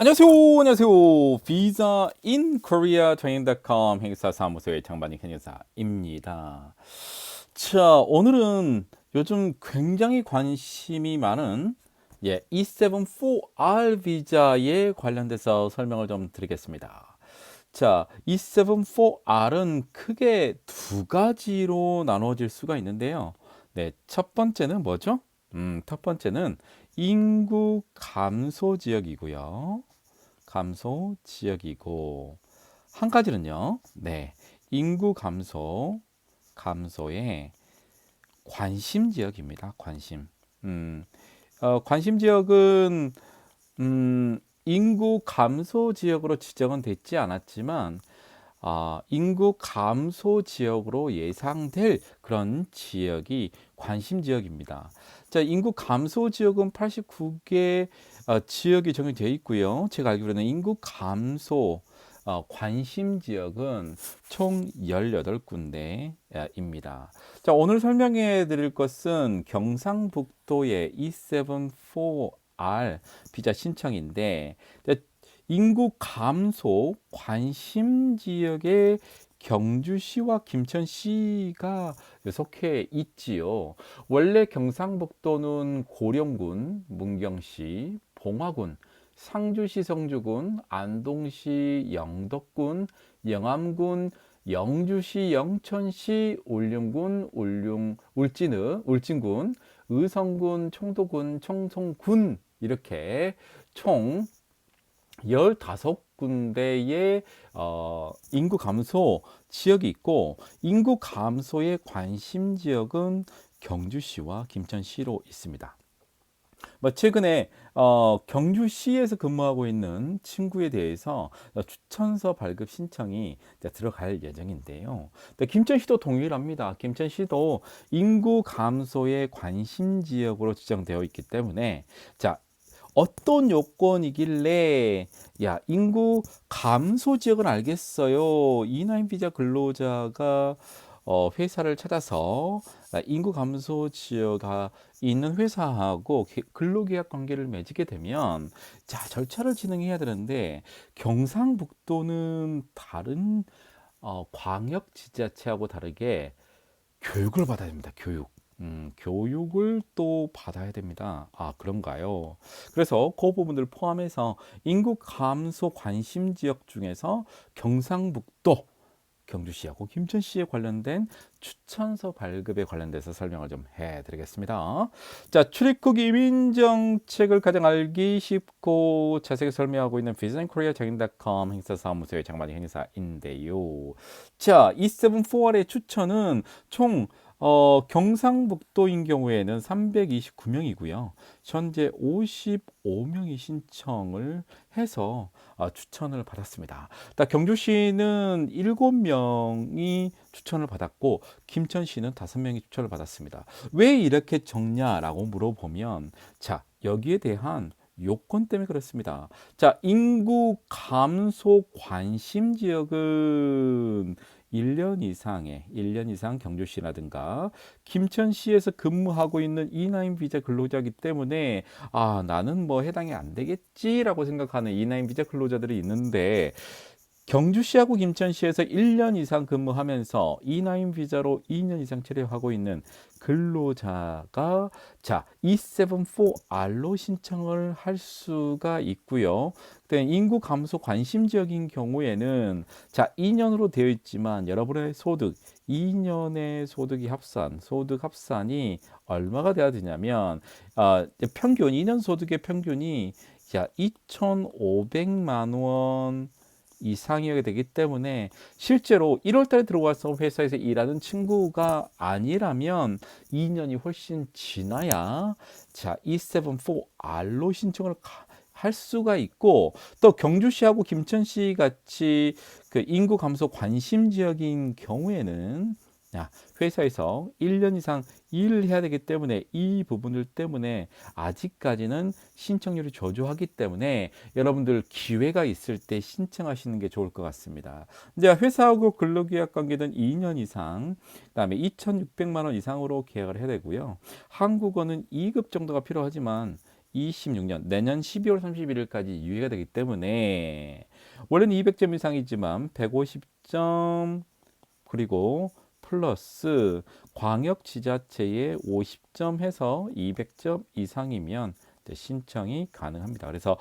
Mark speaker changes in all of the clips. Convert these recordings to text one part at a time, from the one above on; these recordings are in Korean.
Speaker 1: 안녕하세요. 안녕하세요. 비자 인 코리아 트레이닝닷컴 행사 사무소의 장반인 행사입니다. 자, 오늘은 요즘 굉장히 관심이 많은 E74R 비자에 관련돼서 설명을 좀 드리겠습니다. 자, E74R은 크게 두 가지로 나눠질 수가 있는데요. 네, 첫 번째는 뭐죠? 첫 번째는 인구 감소 지역이고요. 감소 지역이고, 한 가지는요. 네. 인구 감소의 관심 지역입니다. 관심. 관심 지역은 인구 감소 지역으로 지정은 됐지 않았지만 인구 감소 지역으로 예상될 그런 지역이 관심 지역입니다. 자, 인구 감소 지역은 89개 지역이 정해져 있고요. 제가 알기로는 인구 감소 관심 지역은 총 18군데입니다. 자, 오늘 설명해 드릴 것은 경상북도의 E74R 비자 신청인데, 인구 감소 관심 지역에 경주시와 김천시가 속해 있지요. 원래 경상북도는 고령군, 문경시, 봉화군, 상주시, 성주군, 안동시, 영덕군, 영암군, 영주시, 영천시, 울릉군, 울진군, 의성군, 청도군, 청송군 이렇게 총 15군데의 인구 감소 지역이 있고, 인구 감소의 관심 지역은 경주시와 김천시로 있습니다. 최근에 경주시에서 근무하고 있는 친구에 대해서 추천서 발급 신청이 들어갈 예정인데요. 김천시도 동일합니다. 김천시도 인구 감소의 관심 지역으로 지정되어 있기 때문에, 자, 어떤 요건이길래 인구 감소 지역은 알겠어요. E9 비자 근로자가 회사를 찾아서 인구 감소 지역에 있는 회사하고 근로계약 관계를 맺게 되면, 자, 절차를 진행해야 되는데, 경상북도는 다른 광역 지자체하고 다르게 교육을 받아야 됩니다. 교육을 또 받아야 됩니다. 아, 그런가요? 그래서 그 부분들 포함해서 인구 감소 관심 지역 중에서 경상북도, 경주시하고 김천시에 관련된 추천서 발급에 관련돼서 설명을 좀 해드리겠습니다. 자, 출입국 이민 정책을 가장 알기 쉽고 자세히 설명하고 있는 비즈니스코리아 장인닷컴 행사사무소의 장만희 행사인데요. 자, E74R의 추천은 총 경상북도인 경우에는 329명이고요. 현재 55명이 신청을 해서 추천을 받았습니다. 경주시는 7명이 추천을 받았고, 김천시는 5명이 추천을 받았습니다. 왜 이렇게 적냐라고 물어보면, 자, 여기에 대한 요건 때문에 그렇습니다. 자, 인구 감소 관심 지역은 1년 이상 경주시라든가 김천시에서 근무하고 있는 E9 비자 근로자이기 때문에, 나는 뭐 해당이 안 되겠지라고 생각하는 E9 비자 근로자들이 있는데, 경주시하고 김천시에서 1년 이상 근무하면서 E9 비자로 2년 이상 체류하고 있는 근로자가, 자, E74R로 신청을 할 수가 있고요. 인구 감소 관심 지역인 경우에는, 자, 2년으로 되어 있지만 여러분의 소득, 2년의 소득 합산이 얼마가 돼야 되냐면, 평균 2년 소득의 평균이 2,500만 원 이상이어야 되기 때문에, 실제로 1월 달에 들어와서 회사에서 일하는 친구가 아니라면 2년이 훨씬 지나야, 자, E74R로 신청을 할 수가 있고, 또 경주시하고 김천시 같이 그 인구 감소 관심 지역인 경우에는 회사에서 1년 이상 일을 해야 되기 때문에, 이 부분들 때문에 아직까지는 신청률이 저조하기 때문에 여러분들 기회가 있을 때 신청하시는 게 좋을 것 같습니다. 이제 회사하고 근로계약 관계는 2년 이상, 그다음에 2,600만 원 이상으로 계약을 해야 되고요. 한국어는 2급 정도가 필요하지만 2026년 내년 12월 31일까지 유예가 되기 때문에 원래는 200점 이상이지만 150점 그리고 플러스 광역 지자체에 50점 해서 200점 이상이면 신청이 가능합니다. 그래서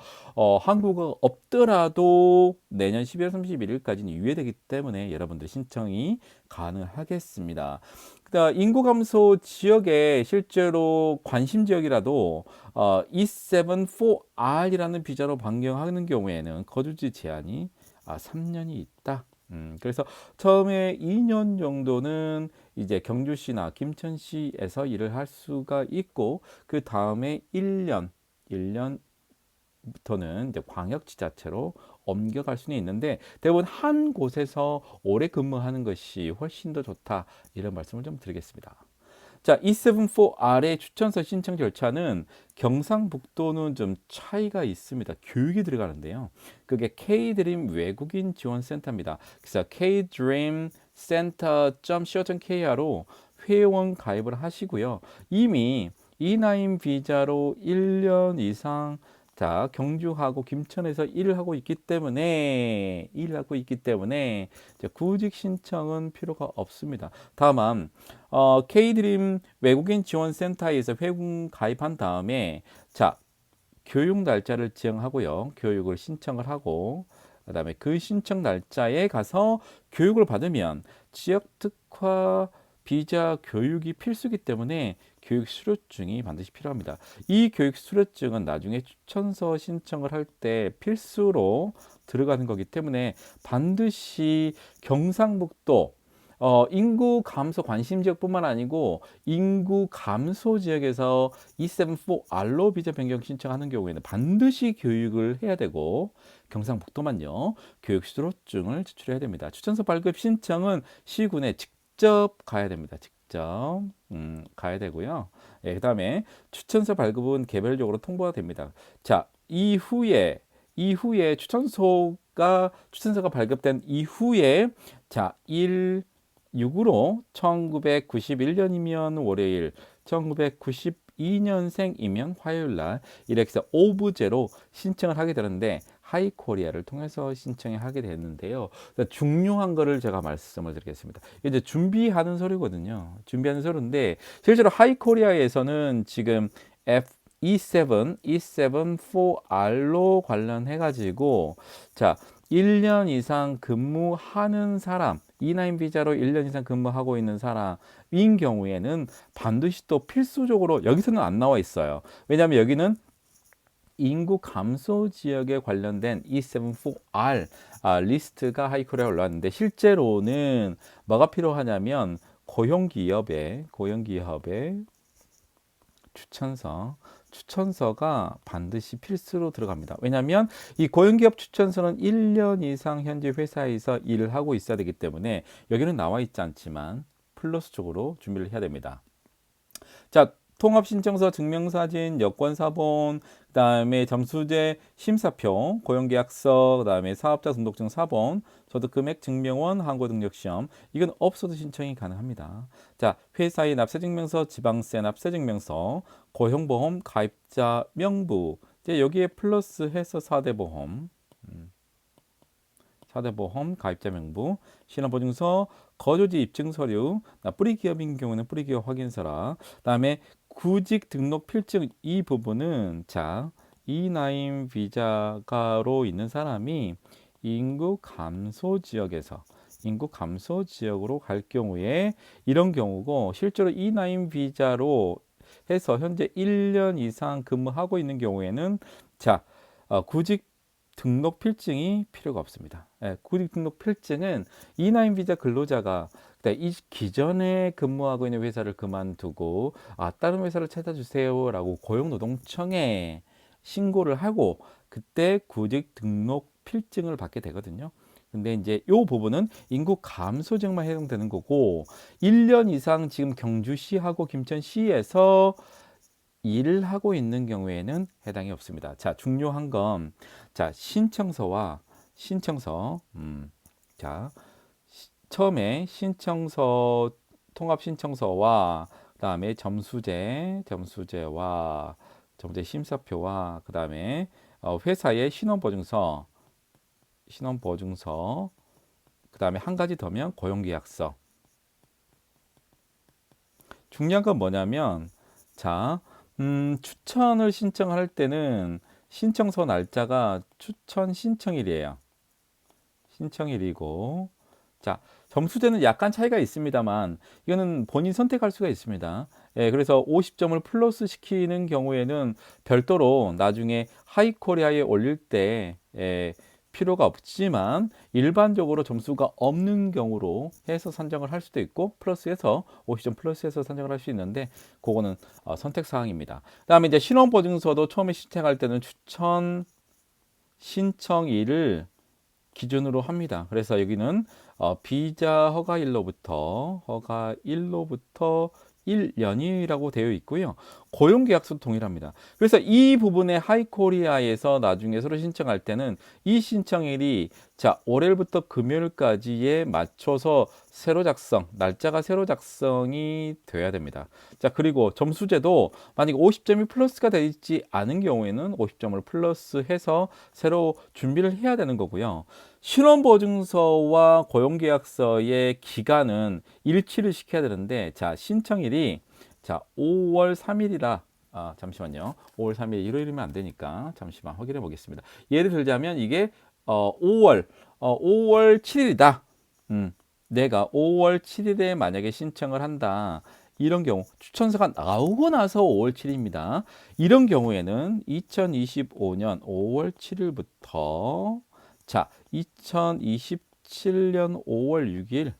Speaker 1: 한국어 없더라도 내년 12월 31일까지는 유예되기 때문에 여러분들 신청이 가능하겠습니다. 그다음 인구 감소 지역에 실제로 관심 지역이라도 E74R이라는 비자로 변경하는 경우에는 거주지 제한이 3년이 있다. 그래서 처음에 2년 정도는 이제 경주시나 김천시에서 일을 할 수가 있고 그 다음에 1년부터는 이제 광역지자체로 옮겨갈 수는 있는데 대부분 한 곳에서 오래 근무하는 것이 훨씬 더 좋다 이런 말씀을 좀 드리겠습니다. 자, E74R의 추천서 신청 절차는 경상북도는 좀 차이가 있습니다. 교육이 들어가는데요. 그게 K드림 외국인 지원센터입니다. 그래서 kdreamcenter.co.kr로 회원 가입을 하시고요. 이미 E9 비자로 1년 이상 경주하고 김천에서 일을 하고 있기 때문에 이제 구직 신청은 필요가 없습니다. 다만 K드림 외국인 지원센터에서 회원 가입한 다음에 교육 날짜를 지정하고요. 교육을 신청을 하고 그다음에 그 신청 날짜에 가서 교육을 받으면 지역 특화 비자 교육이 필수이기 때문에 교육 수료증이 반드시 필요합니다. 이 교육 수료증은 나중에 추천서 신청을 할 때 필수로 들어가는 거기 때문에 반드시 경상북도 인구 감소 관심 지역뿐만 아니고 인구 감소 지역에서 E74R로 비자 변경 신청하는 경우에는 반드시 교육을 해야 되고 경상북도만요. 교육 수료증을 제출해야 됩니다. 추천서 발급 신청은 시군에 직접 가야 됩니다. 직접 가야 되고요. 그 다음에 추천서 발급은 개별적으로 통보가 됩니다. 자, 이후에 추천서가 발급된 이후에 6으로 1991년이면 월요일, 1992년생이면 화요일 날 이렇게 해서 오브제로 신청을 하게 되는데 하이코리아를 통해서 신청을 하게 되는데요. 중요한 거를 제가 말씀을 드리겠습니다. 이제 준비하는 서류거든요. 준비하는 서류인데 실제로 하이코리아에서는 지금 E74R로 관련해 가지고 1년 이상 근무하는 사람 E9 비자로 1년 이상 근무하고 있는 사람인 경우에는 반드시 또 필수적으로 여기서는 안 나와 있어요. 왜냐하면 여기는 인구 감소 지역에 관련된 E74R 리스트가 하이코리아에 올라왔는데 실제로는 뭐가 필요하냐면 고용기업의 추천서가 반드시 필수로 들어갑니다. 왜냐하면 이 고용기업 추천서는 1년 이상 현재 회사에서 일을 하고 있어야 되기 때문에 여기는 나와 있지 않지만 플러스적으로 준비를 해야 됩니다. 자, 통합신청서, 증명사진, 여권사본, 그 다음에 점수제 심사표, 고용계약서, 그 다음에 사업자 등록증 사본, 소득금액 증명원, 항고등록시험 이건 없어도 신청이 가능합니다. 자, 회사의 납세증명서, 지방세 납세증명서, 고용보험 가입자 명부 이제 여기에 플러스해서 4대보험 가입자 명부, 신원보증서, 거주지 입증 서류, 뿌리 기업인 경우는 뿌리 기업 확인서라. 그다음에 구직 등록 필증 이 부분은 E9 비자가로 있는 사람이 인구 감소 지역으로 갈 경우에 이런 경우고 실제로 E9 비자로 해서 현재 1년 이상 근무하고 있는 경우에는 구직 등록 필증이 필요가 없습니다. 구직 등록 필증은 E9 비자 근로자가 이 기존에 근무하고 있는 회사를 그만두고 다른 회사를 찾아주세요라고 고용노동청에 신고를 하고 그때 구직 등록 필증을 받게 되거든요. 근데 이제 이 부분은 인구 감소 지역만 해당되는 거고 1년 이상 지금 경주시하고 김천시에서 일을 하고 있는 경우에는 해당이 없습니다. 중요한 건 신청서 처음에 통합 신청서와 그다음에 점수제와 전문직 심사표와 그 다음에 회사의 신원보증서, 그 다음에 한 가지 더면 고용계약서. 중요한 건 뭐냐면, 자, 추천을 신청할 때는 신청서 날짜가 추천 신청일이에요. 신청일이고, 자, 점수제는 약간 차이가 있습니다만, 이거는 본인 선택할 수가 있습니다. 예, 그래서 50점을 플러스 시키는 경우에는 별도로 나중에 하이코리아에 올릴 때, 필요가 없지만 일반적으로 점수가 없는 경우로 해서 선정을 할 수도 있고 플러스해서 50점 플러스해서 선정을 할 수 있는데 그거는 선택 사항입니다. 그다음에 이제 신원보증서도 처음에 신청할 때는 추천 신청일을 기준으로 합니다. 그래서 여기는 비자 허가일로부터 1년이라고 되어 있고요. 고용계약서도 동일합니다. 그래서 이 부분에 하이코리아에서 나중에 서로 신청할 때는 이 신청일이 자 월요일부터 금요일까지에 맞춰서 날짜가 새로 작성이 돼야 됩니다. 자 그리고 점수제도 만약 50점이 플러스가 되지 않은 경우에는 50점을 플러스해서 새로 준비를 해야 되는 거고요. 신원보증서와 고용계약서의 기간은 일치를 시켜야 되는데 자 신청일이 자 5월 3일이라 잠시만요. 5월 3일 일요일이면 안 되니까 잠시만 확인해 보겠습니다. 예를 들자면 이게 5월 7일이다. 내가 5월 7일에 만약에 신청을 한다. 이런 경우 추천서가 나오고 나서 5월 7일입니다. 이런 경우에는 2025년 5월 7일부터 자 2027년 5월 6일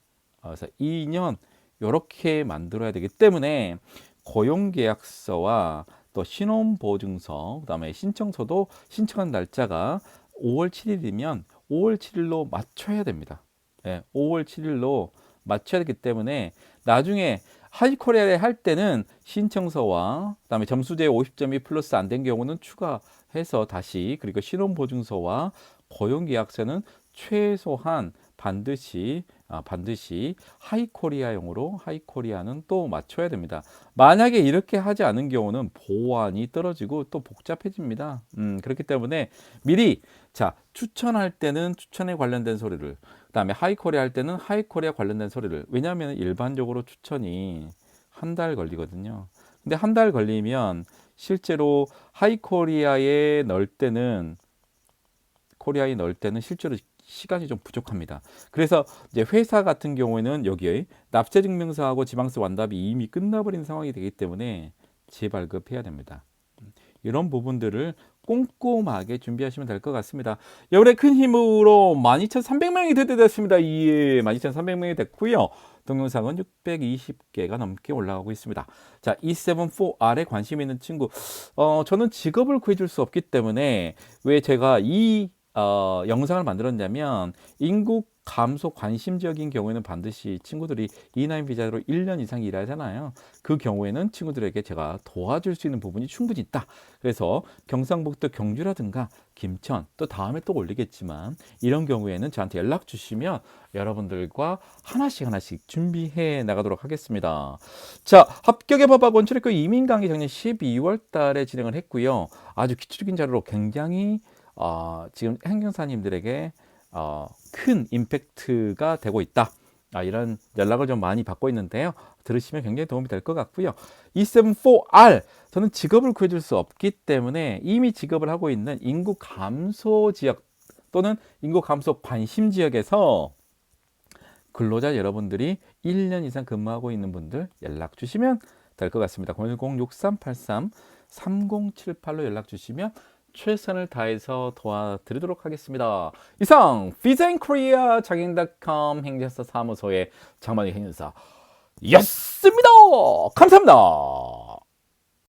Speaker 1: 그래서 2년 이렇게 만들어야 되기 때문에 고용계약서와 또 신원보증서 그다음에 신청서도 신청한 날짜가 5월 7일이면 5월 7일로 맞춰야 됩니다. 5월 7일로 맞춰야 되기 때문에 나중에 하이코리아를 할 때는 신청서와 그다음에 점수제 50점이 플러스 안 된 경우는 추가해서 다시 그리고 신원보증서와 고용계약서는 최소한 반드시 하이코리아용으로 하이코리아는 또 맞춰야 됩니다. 만약에 이렇게 하지 않은 경우는 보안이 떨어지고 또 복잡해집니다. 그렇기 때문에 미리 자 추천할 때는 추천에 관련된 서류를 그다음에 하이코리아 할 때는 하이코리아 관련된 서류를 왜냐하면 일반적으로 추천이 한 달 걸리거든요. 근데 한 달 걸리면 실제로 하이코리아에 넣을 때는 실제로 시간이 좀 부족합니다. 그래서 이제 회사 같은 경우에는 여기에 납세증명서하고 지방세 완납이 이미 끝나버린 상황이 되기 때문에 재발급해야 됩니다. 이런 부분들을 꼼꼼하게 준비하시면 될 것 같습니다. 여러분의 큰 힘으로 12,300명이 됐습니다. 예, 12,300명이 됐고요. 동영상은 620개가 넘게 올라가고 있습니다. 자, E74R에 관심 있는 친구, 저는 직업을 구해줄 수 없기 때문에 왜 제가 이 영상을 만들었냐면 인구 감소 관심 지역인 경우에는 반드시 친구들이 E9 비자로 1년 이상 일하잖아요. 그 경우에는 친구들에게 제가 도와줄 수 있는 부분이 충분히 있다. 그래서 경상북도 경주라든가 김천 또 다음에 또 올리겠지만 이런 경우에는 저한테 연락 주시면 여러분들과 하나씩 준비해 나가도록 하겠습니다. 자, 합격의 법학원 출입국 이민 강의 작년 12월 달에 진행을 했고요. 아주 기초적인 자료로 굉장히 지금 행정사님들에게 큰 임팩트가 되고 있다. 이런 연락을 좀 많이 받고 있는데요. 들으시면 굉장히 도움이 될 것 같고요. E74R 저는 직업을 구해줄 수 없기 때문에 이미 직업을 하고 있는 인구 감소 지역 또는 인구 감소 관심 지역에서 근로자 여러분들이 1년 이상 근무하고 있는 분들 연락 주시면 될 것 같습니다. 010-6383-3078로 연락 주시면 최선을 다해서 도와드리도록 하겠습니다. 이상 비자인코리아 장인.com 행정사 사무소의 장만희 행정사였습니다. 감사합니다.